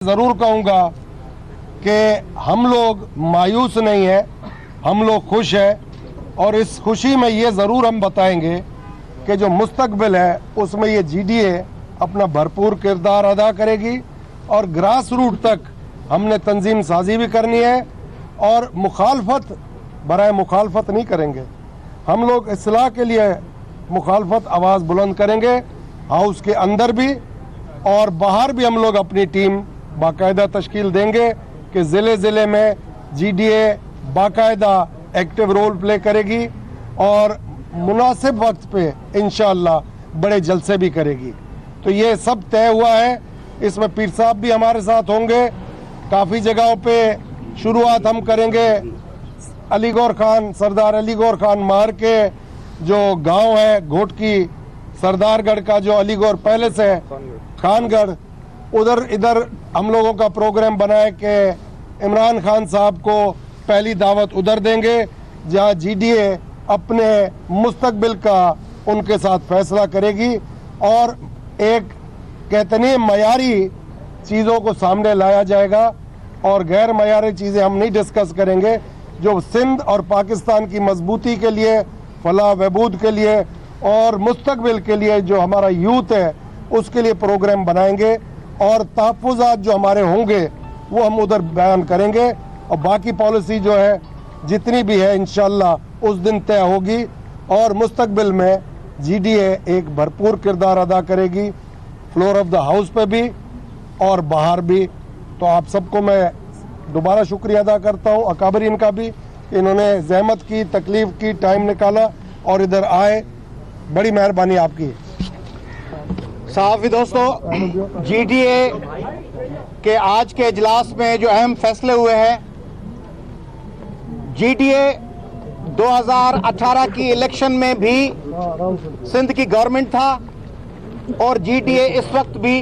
ज़रूर कहूँगा कि हम लोग मायूस नहीं हैं, हम लोग खुश हैं और इस खुशी में ये ज़रूर हम बताएंगे कि जो मुस्तकबिल है उसमें ये जीडीए अपना भरपूर किरदार अदा करेगी और ग्रास रूट तक हमने तंजीम साजी भी करनी है और मुखालफत बराए मुखालफत नहीं करेंगे। हम लोग इस्लाह के लिए मुखालफत आवाज़ बुलंद करेंगे, हाउस के अंदर भी और बाहर भी हम लोग अपनी टीम बाकायदा तश्कील देंगे कि ज़िले में जीडीए बाकायदा एक्टिव रोल प्ले करेगी और मुनासिब वक्त पे इंशाअल्लाह बड़े जलसे भी करेगी। तो ये सब तय हुआ है। इसमें पीर साहब भी हमारे साथ होंगे। काफ़ी जगहों पे शुरुआत हम करेंगे अलीगौर खान, सरदार अलीगौर खान मार के जो गांव है घोटकी सरदारगढ़ का, जो अलीगौर पैलेस है खानगढ़, उधर इधर हम लोगों का प्रोग्राम बनाए कि इमरान खान साहब को पहली दावत उधर देंगे जहां जीडीए अपने मुस्तकबिल का उनके साथ फैसला करेगी और एक कहते नहीं मयारी चीज़ों को सामने लाया जाएगा और गैर मयारी चीज़ें हम नहीं डिस्कस करेंगे। जो सिंध और पाकिस्तान की मजबूती के लिए, फलाह बहबूद के लिए और मुस्तकबिल के लिए जो हमारा यूथ है उसके लिए प्रोग्राम बनाएंगे और तहफ़्फ़ुज़ात जो हमारे होंगे वो हम उधर बयान करेंगे और बाकी पॉलिसी जो है जितनी भी है इंशाअल्लाह उस दिन तय होगी और मुस्तकबिल में जीडीए एक भरपूर किरदार अदा करेगी, फ्लोर ऑफ द हाउस पे भी और बाहर भी। तो आप सबको मैं दोबारा शुक्रिया अदा करता हूँ, अकाबरीन का भी, इन्होंने जहमत की, तकलीफ़ की, टाइम निकाला और इधर आए, बड़ी मेहरबानी आपकी। सहाफ़ी दोस्तों, जीडीए के आज के इजलास में जो अहम फैसले हुए हैं, जीडीए 2018 की इलेक्शन में भी सिंध की गवर्नमेंट था और जीडीए इस वक्त भी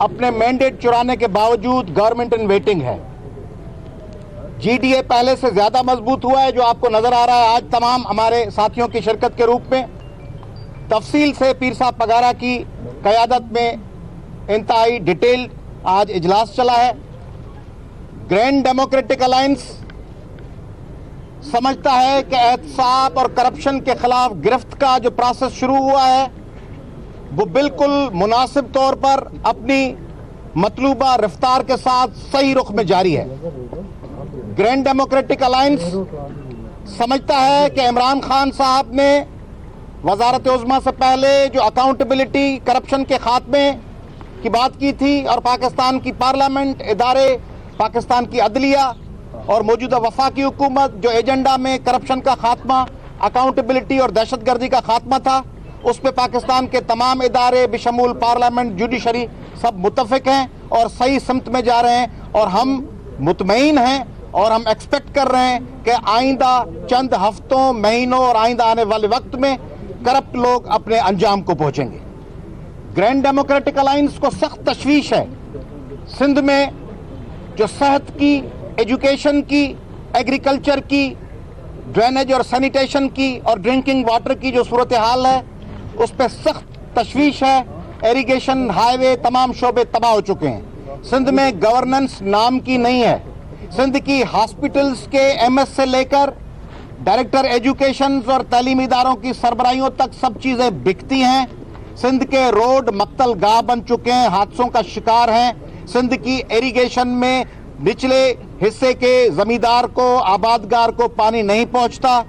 अपने मैंडेट चुराने के बावजूद गवर्नमेंट इन वेटिंग है। जीडीए पहले से ज्यादा मजबूत हुआ है, जो आपको नजर आ रहा है आज तमाम हमारे साथियों की शिरकत के रूप में। तफसील से पीर साहब पगारा की क़यादत में इंतहाई डिटेल आज इजलास चला है। ग्रैंड डेमोक्रेटिक अलायंस समझता है कि एहतसाब और करप्शन के खिलाफ गिरफ्त का जो प्रोसेस शुरू हुआ है वो बिल्कुल मुनासिब तौर पर अपनी मतलूबा रफ्तार के साथ सही रुख में जारी है। ग्रैंड डेमोक्रेटिक अलायंस समझता है कि इमरान खान साहब ने वजारत उज़्मा से पहले जो अकाउंटेबिलिटी करप्शन के खात्मे की बात की थी और पाकिस्तान की पार्लियामेंट, इदारे, पाकिस्तान की अदलिया और मौजूदा वफाकी हुकूमत जो एजेंडा में करप्शन का खात्मा, अकाउंटेबिलिटी और दहशतगर्दी का खात्मा था, उस पर पाकिस्तान के तमाम इदारे बिशमूल पार्लियामेंट, जुडिशरी सब मुत्तफिक हैं और सही सिमत में जा रहे हैं और हम मुतमईन हैं और हम एक्सपेक्ट कर रहे हैं कि आइंदा चंद हफ्तों, महीनों और आइंदा आने वाले वक्त में करप्ट लोग अपने अंजाम को पहुंचेंगे। ग्रैंड डेमोक्रेटिक अलायंस को सख्त तशवीश है सिंध में जो सेहत की, एजुकेशन की, एग्रीकल्चर की, ड्रेनेज और सैनिटेशन की और ड्रिंकिंग वाटर की जो सूरत हाल है उस पर सख्त तशवीश है। इरिगेशन, हाईवे, तमाम शोबे तबाह हो चुके हैं। सिंध में गवर्नेंस नाम की नहीं है। सिंध की हॉस्पिटल्स के एमएस से लेकर डायरेक्टर एजुकेशन और तालीमी इदारों की सरबराहियों तक सब चीज़ें बिकती हैं। सिंध के रोड मक्तल गाह बन चुके हैं, हादसों का शिकार हैं। सिंध की इरिगेशन में निचले हिस्से के जमींदार को, आबादगार को पानी नहीं पहुंचता।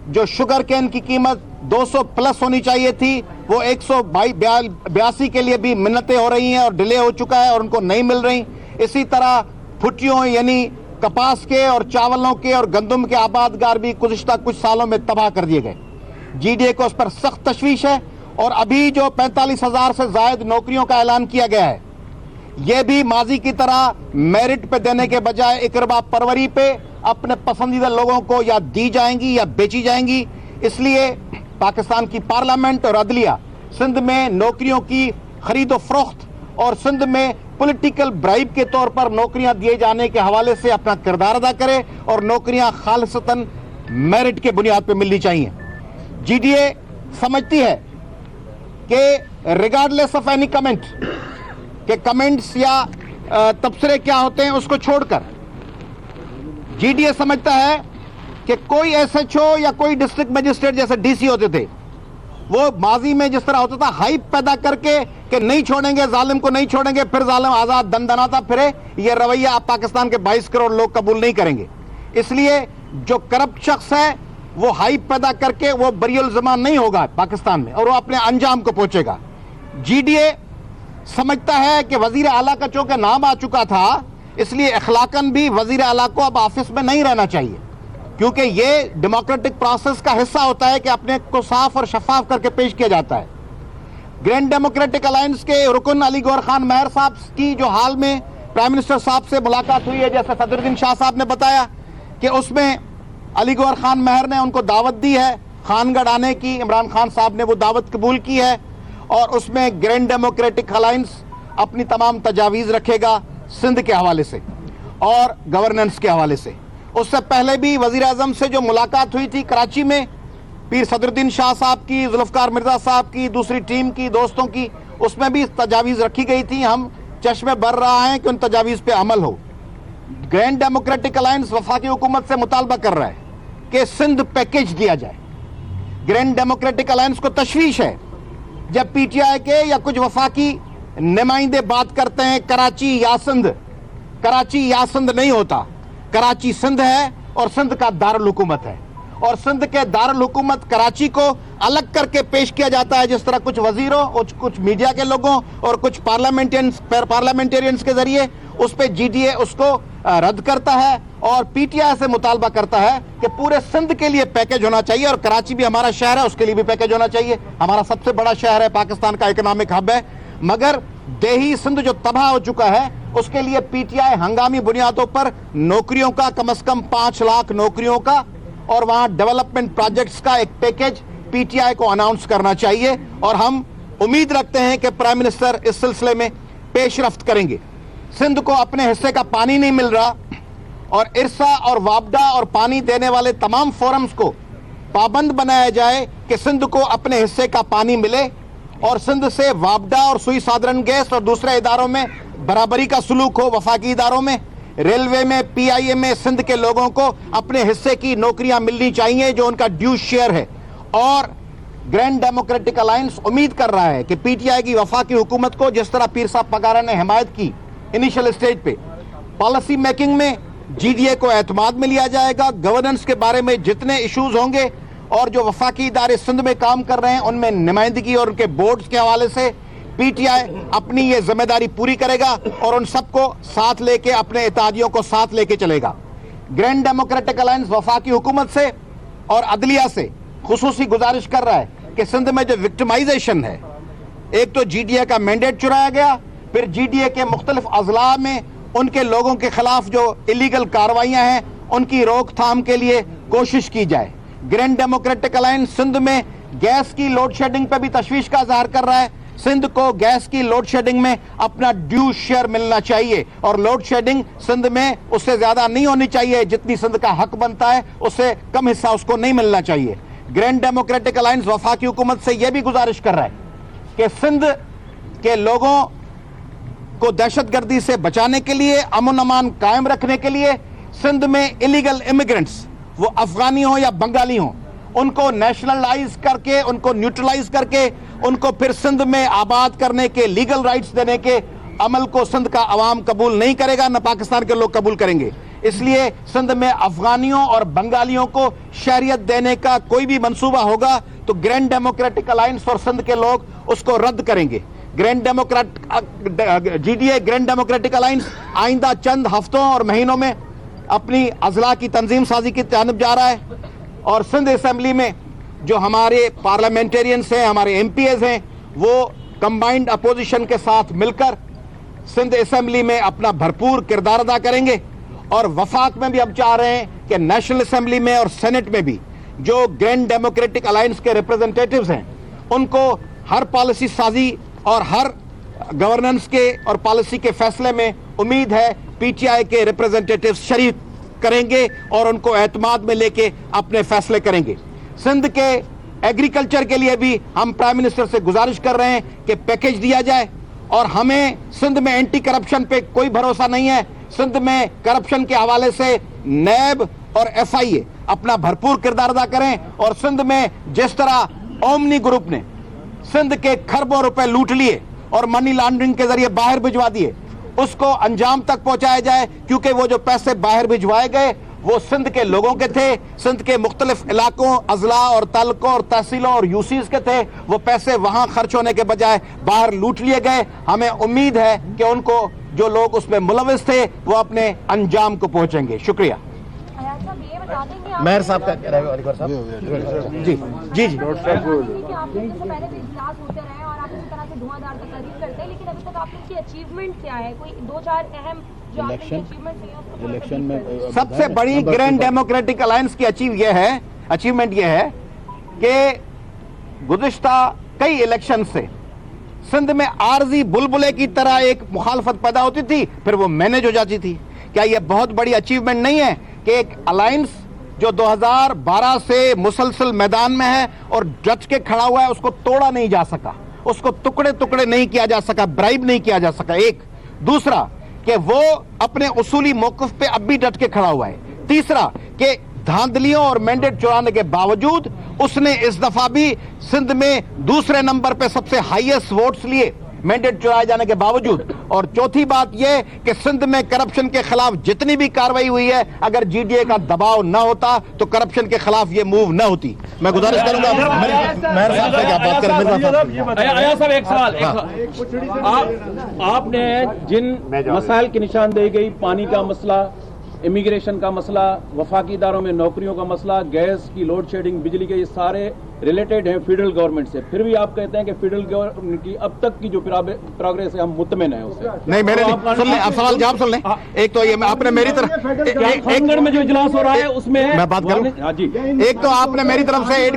जो शुगर केन की कीमत 200 प्लस होनी चाहिए थी वो 182 के लिए भी मिन्नतें हो रही हैं और डिले हो चुका है और उनको नहीं मिल रही। इसी तरह फुटियों यानी कपास के और चावलों के और गंदम के आबादगार भी गुज़िश्ता कुछ सालों में तबाह कर दिए गए। जीडीए को उस पर सख्त तशवीश है और अभी जो 45,000 से ज़ायद नौकरियों का ऐलान किया गया है यह भी माजी की तरह मेरिट पे देने के बजाय इकरबा परवरी पे अपने पसंदीदा लोगों को या दी जाएंगी या बेची जाएंगी। इसलिए पाकिस्तान की पार्लियामेंट और अदलिया सिंध में नौकरियों की खरीदो फरोख्त और सिंध में पॉलिटिकल ब्राइब के तौर पर नौकरियां दिए जाने के हवाले से अपना किरदार अदा करे और नौकरियां खालिसतन मेरिट के बुनियाद पर मिलनी चाहिए। जीडीए समझती है कि रिगार्डलेस ऑफ एनी कमेंट के कमेंट्स या तबसरे क्या होते हैं उसको छोड़कर जीडीए समझता है कि कोई एसएचओ या कोई डिस्ट्रिक्ट मजिस्ट्रेट जैसे डीसी होते थे, वो माजी में जिस तरह होता था हाइप पैदा करके कि नहीं छोड़ेंगे जालिम को, नहीं छोड़ेंगे, फिर जालिम आजाद दंदनाता फिरे, ये रवैया आप पाकिस्तान के 22 करोड़ लोग कबूल नहीं करेंगे। इसलिए जो करप्ट शख्स है वो हाइप पैदा करके वो बरियल ज़मान नहीं होगा पाकिस्तान में और वो अपने अंजाम को पहुंचेगा। जीडीए समझता है कि वजीर आला का चूंकि नाम आ चुका था, इसलिए अखलाकन भी वजीर आला को अब ऑफिस में नहीं रहना चाहिए, क्योंकि ये डेमोक्रेटिक प्रोसेस का हिस्सा होता है कि अपने को साफ और शफाफ करके पेश किया जाता है। ग्रैंड डेमोक्रेटिक अलायंस के रुकन अली गौहर खान महर साहब की जो हाल में प्राइम मिनिस्टर साहब से मुलाकात हुई है, जैसे सदरुद्दीन शाह साहब ने बताया कि उसमें अली गौहर खान महर ने उनको दावत दी है खानगढ़ आने की, इमरान खान साहब ने वो दावत कबूल की है और उसमें ग्रैंड डेमोक्रेटिक अलायंस अपनी तमाम तजावीज़ रखेगा सिंध के हवाले से और गवर्नेंस के हवाले से। उससे पहले भी वज़ीर आज़म से जो मुलाकात हुई थी कराची में, पीर सदरुद्दीन शाह साहब की, जुल्फ़कार मिर्ज़ा साहब की, दूसरी टीम की, दोस्तों की, उसमें भी तजावीज़ रखी गई थी। हम चश्मे भर रहा है कि उन तजावीज़ पे अमल हो। ग्रैंड डेमोक्रेटिक अलायंस वफाकी हुकूमत से मुतालबा कर रहा है कि सिंध पैकेज दिया जाए। ग्रैंड डेमोक्रेटिक अलायंस को तशवीश है जब पीटीआई के या कुछ वफाकी नुमाइंदे बात करते हैं कराची या सिंध। कराची या सिंध नहीं होता, कराची सिंध है और सिंध का दारुल हुकूमत है और सिंध के दारुल हुकूमत कराची को अलग करके पेश किया जाता है, जिस तरह कुछ वजीरों और कुछ मीडिया के लोगों और कुछ पार्लियामेंटेरियंस के जरिए उस पर जीडीए उसको रद्द करता है और पीटीआई से मुतालबा करता है कि पूरे सिंध के लिए पैकेज होना चाहिए और कराची भी हमारा शहर है, उसके लिए भी पैकेज होना चाहिए। हमारा सबसे बड़ा शहर है, पाकिस्तान का इकोनॉमिक हब है, मगर देही सिंध जो तबाह हो चुका है उसके लिए पीटीआई हंगामी बुनियादों पर नौकरियों का कम से कम 5 लाख नौकरियों का और वहां डेवलपमेंट प्रोजेक्ट्स का एक पैकेज पीटीआई को अनाउंस करना चाहिए और हम उम्मीद रखते हैं कि प्राइम मिनिस्टर इस सिलसिले में पेशरफ्त करेंगे। सिंध को अपने हिस्से का पानी नहीं मिल रहा और इरसा और वापडा और पानी देने वाले तमाम फोरम्स को पाबंद बनाया जाए कि सिंध को अपने हिस्से का पानी मिले और सिंध से वापडा और सुई साधारण गैस और दूसरे इदारों में बराबरी का सलूक हो। वफाकी इदारों में, रेलवे में, पीआईए में सिंध के लोगों को अपने हिस्से की नौकरियां मिलनी चाहिए जो उनका ड्यू शेयर है। और ग्रैंड डेमोक्रेटिक अलायंस उम्मीद कर रहा है कि पीटीआई की वफाकी हुकूमत को जिस तरह पीर साहब पगारा ने हिमायत की इनिशियल स्टेज पे, पॉलिसी मेकिंग में जीडीए को एतमाद में लिया जाएगा। गवर्नेंस के बारे में जितने इश्यूज होंगे और जो वफाकी इदारे सिंध में काम कर रहे हैं उनमें नुमाइंदगी और उनके बोर्ड्स के हवाले से पीटीआई अपनी ये जिम्मेदारी पूरी करेगा और उन सबको साथ लेके अपने इत्तेहादियों को साथ लेके चलेगा। ग्रैंड डेमोक्रेटिक अलायंस वफाकी हुकूमत से और अदलिया से खुसूसी गुजारिश कर रहा है कि सिंध में जो विक्टिमाइजेशन है, एक तो जीडीए का मैंडेट चुराया गया, फिर जीडीए के मुख्तलिफ अजला में उनके लोगों के खिलाफ जो इलीगल कार्रवाइयां हैं उनकी रोकथाम के लिए कोशिश की जाए। ग्रैंड डेमोक्रेटिक अलायंस सिंध में गैस की लोड शेडिंग पर भी तशवीश का इजहार कर रहा है। सिंध को गैस की लोड शेडिंग में अपना ड्यू शेयर मिलना चाहिए और लोड शेडिंग सिंध में उससे ज्यादा नहीं होनी चाहिए, जितनी सिंध का हक बनता है उससे कम हिस्सा उसको नहीं मिलना चाहिए। ग्रैंड डेमोक्रेटिक अलायंस वफाकी हुकूमत से यह भी गुजारिश कर रहा है कि सिंध के लोगों को दहशतगर्दी से बचाने के लिए, अमन अमान कायम रखने के लिए सिंध में इलीगल इमिग्रेंट्स, वो अफगानी हो या बंगाली हो, उनको नेशनलाइज करके, उनको न्यूट्रलाइज करके, उनको फिर सिंध में आबाद करने के लीगल राइट्स देने के अमल को सिंध का अवाम कबूल नहीं करेगा, न पाकिस्तान के लोग कबूल करेंगे। इसलिए सिंध में अफगानियों और बंगालियों को शहरियत देने का कोई भी मंसूबा होगा तो ग्रैंड डेमोक्रेटिक अलायंस और सिंध के लोग उसको रद्द करेंगे। जीडीए ग्रैंड डेमोक्रेटिक अलायंस आइंदा चंद हफ्तों और महीनों में अपनी अजला की तंजीम साजी की जानिब जा रहा है और सिंध असेंबली में जो हमारे पार्लियामेंटेरियंस हैं, हमारे एमपीएस हैं, वो कंबाइंड अपोजिशन के साथ मिलकर सिंध असेंबली में अपना भरपूर किरदार अदा करेंगे और वफाक में भी हम चाह रहे हैं कि नेशनल असेंबली में और सेनेट में भी जो ग्रैंड डेमोक्रेटिक अलायंस के रिप्रेजेंटेटिव्स हैं उनको हर पॉलिसी साजी और हर गवर्नेंस के और पॉलिसी के फैसले में उम्मीद है पीटीआई के रिप्रेजेंटेटिव्स शरीक करेंगे और उनको एतमाद में लेके अपने फैसले करेंगे। सिंध के एग्रीकल्चर के लिए भी हम प्राइम मिनिस्टर से गुजारिश कर रहे हैं कि पैकेज दिया जाए اور ہمیں سندھ میں اینٹی کرپشن پہ کوئی بھروسہ نہیں ہے. سندھ میں کرپشن کے حوالے سے نیب اور ایف آئی اے اپنا بھرپور کردار ادا کریں, اور سندھ میں جس طرح اومنی گروپ نے سندھ کے کھربوں روپے لوٹ لیے اور منی لانڈرنگ کے ذریعے باہر بھجوا دیے, اس کو انجام تک پہنچایا جائے, کیونکہ وہ جو پیسے باہر بھجوائے گئے وہ سندھ کے لوگوں کے تھے, سندھ کے مختلف علاقوں, اضلاع اور تعلقوں اور تحصیلوں اور یوسیز کے تھے. وہ پیسے وہاں خرچ ہونے کے بجائے باہر لوٹ لیے گئے. ہمیں امید ہے کہ ان کو جو لوگ اس میں ملوث تھے وہ اپنے انجام کو پہنچیں گے. شکریہ. مہر صاحب کا کہہ رہے ہیں, جی جی جی الیکشن میں سب سے بڑی گرینڈ ڈیموکریٹک الائنس کی اچیومنٹ یہ ہے کہ گزشتہ کئی الیکشن سے سندھ میں عارضی بلبلے کی طرح ایک مخالفت پیدا ہوتی تھی, پھر وہ مینج ہو جاتی تھی. کیا یہ بہت بڑی اچیومنٹ نہیں ہے کہ ایک الائنس جو 2012 سے مسلسل میدان میں ہے اور ڈٹ کے کھڑا ہوا ہے, اس کو توڑا نہیں جا سکا, اس کو ٹکڑے ٹکڑے نہیں کیا جا سکا, برائب نہیں کیا جا سکا. ایک دوسرا کہ وہ اپنے اصولی موقف پہ اب بھی ڈٹ کے کھڑا ہوا ہے. تیسرا کہ دھاندلیوں اور مینڈیٹ چرانے کے باوجود اس نے اس دفعہ بھی سندھ میں دوسرے نمبر پہ سب سے ہائیسٹ ووٹس لیے مینڈیٹ چرائے جانے کے باوجود. اور چوتھی بات یہ کہ سندھ میں کرپشن کے خلاف جتنی بھی کاروائی ہوئی ہے, اگر جی ڈی اے کا دباؤ نہ ہوتا تو کرپشن کے خلاف یہ موو نہ ہوتی. میں گزارش کروں گا مہر صاحب سے کیا بات کریں. ایاز صاحب ایک سوال, آپ نے جن مسائل کی نشاندہی گئی, پانی کا مسئلہ, امیگریشن کا مسئلہ, وفاقی اداروں میں نوکریوں کا مسئلہ, گیس کی لوڈ شیڈنگ, بجلی کے, یہ سارے ریلیٹڈ ہیں فیڈرل گورنمنٹ سے. پھر بھی آپ کہتے ہیں کہ فیڈرل گورنمنٹ کی اب تک کی جو پروگریس ہے ہم مطمئن ہیں اس سے. نہیں, میرے سن لیں, آپ سوال جواب سن لیں. ایک تو یہ آپ نے میری طرف میں جو اجلاس ہو رہا ہے اس میں میں بات کروں, جی, ایک تو آپ نے میری طرف سے